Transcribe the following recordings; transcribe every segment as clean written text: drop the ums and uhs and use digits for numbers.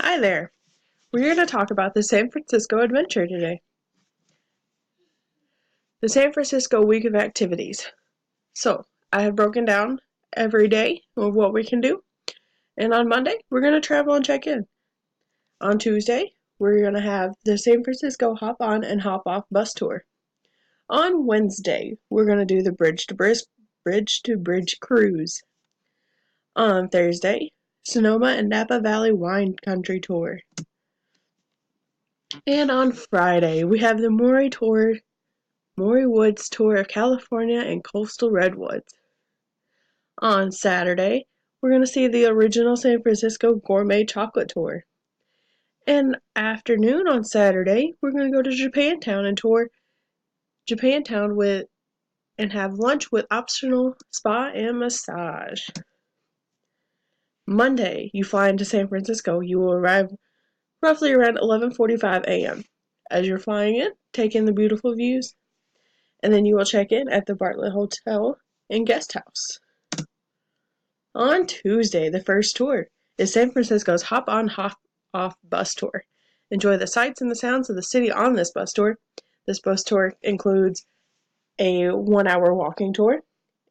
Hi there! We're here to talk about the San Francisco Adventure today. The San Francisco Week of Activities. So, I have broken down every day of what we can do. And on Monday, we're going to travel and check in. On Tuesday, we're going to have the San Francisco Hop On and Hop Off bus tour. On Wednesday, we're going to do the Bridge to Bridge cruise. On Thursday, Sonoma and Napa Valley Wine Country tour. And on Friday, we have the Maury Woods tour of California and coastal redwoods. On Saturday, we're going to see the original San Francisco gourmet chocolate tour. And afternoon on Saturday, we're going to go to Japantown and tour Japantown and have lunch with optional spa and massage. Monday, you fly into San Francisco. You will arrive roughly around 11:45 a.m. As you're flying in, take in the beautiful views, and then you will check in at the Bartlett Hotel and Guest House. On Tuesday, the first tour is San Francisco's Hop On Hop Off bus tour. Enjoy the sights and the sounds of the city on this bus tour. This bus tour includes a 1-hour walking tour,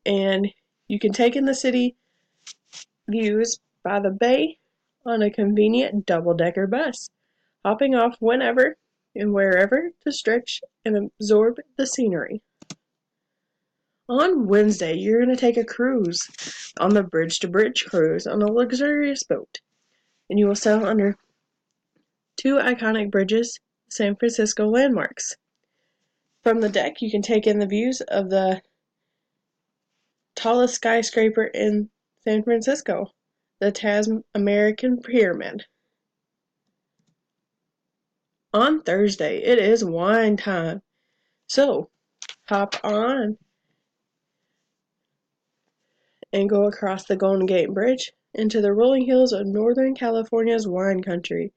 and you can take in the city views by the bay on a convenient double-decker bus, hopping off whenever and wherever to stretch and absorb the scenery. On Wednesday, you're going to take a cruise on the Bridge to Bridge cruise on a luxurious boat, and you will sail under two iconic bridges, San Francisco landmarks. From the deck, you can take in the views of the tallest skyscraper in San Francisco, the American Pyramid. On Thursday, it is wine time, so hop on and go across the Golden Gate Bridge into the rolling hills of Northern California's wine country.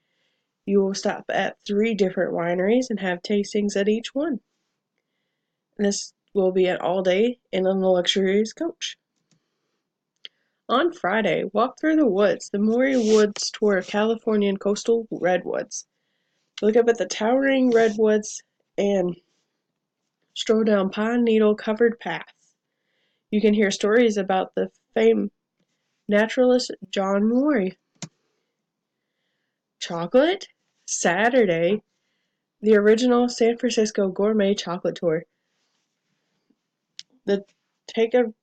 You will stop at 3 different wineries and have tastings at each one. This will be an all-day and on a luxurious coach. On Friday, walk through the woods, the Maury Woods tour of California and coastal redwoods. Look up at the towering redwoods and stroll down pine needle covered paths. You can hear stories about the famed naturalist John Maury. Chocolate? Saturday, the original San Francisco gourmet chocolate tour. Take a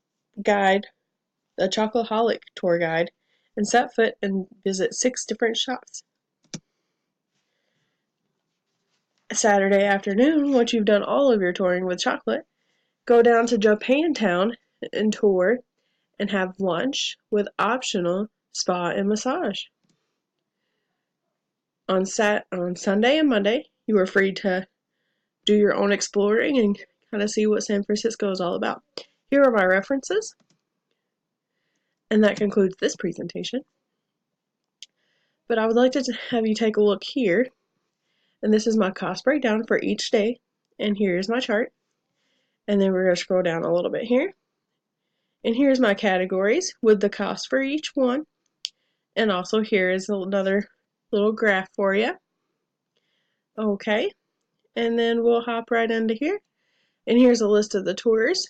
guide, a chocoholic tour guide, and set foot and visit 6 different shops. Saturday afternoon, once you've done all of your touring with chocolate, go down to Japantown and tour and have lunch with optional spa and massage. On Sunday and Monday, you are free to do your own exploring and kind of see what San Francisco is all about. Here are my references, and that concludes this presentation. But I would like to have you take a look here, and this is my cost breakdown for each day, and here's my chart. And then we're going to scroll down a little bit here, and here's my categories with the cost for each one, and also here is another little graph for you. Okay, and then we'll hop right into here, and here's a list of the tours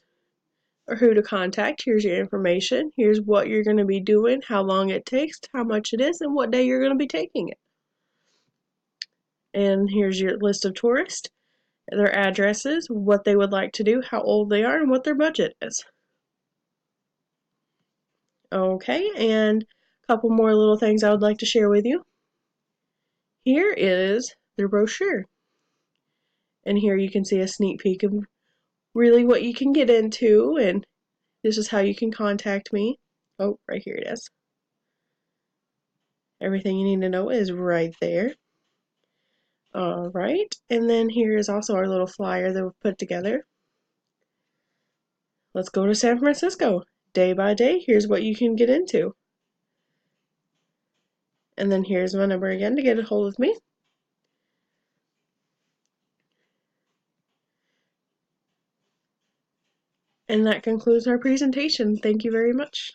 or who to contact. Here's your information. Here's what you're going to be doing, how long it takes, how much it is, and what day you're going to be taking it. And here's your list of tourists, their addresses, what they would like to do, how old they are, and what their budget is. Okay, and a couple more little things I would like to share with you. Here is their brochure. And here you can see a sneak peek of really what you can get into, and this is how you can contact me. Oh, right here it is. Everything you need to know is right there. Alright, and then here is also our little flyer that we've put together. Let's go to San Francisco. Day by day, here's what you can get into. And then here's my number again to get a hold of me. And that concludes our presentation. Thank you very much.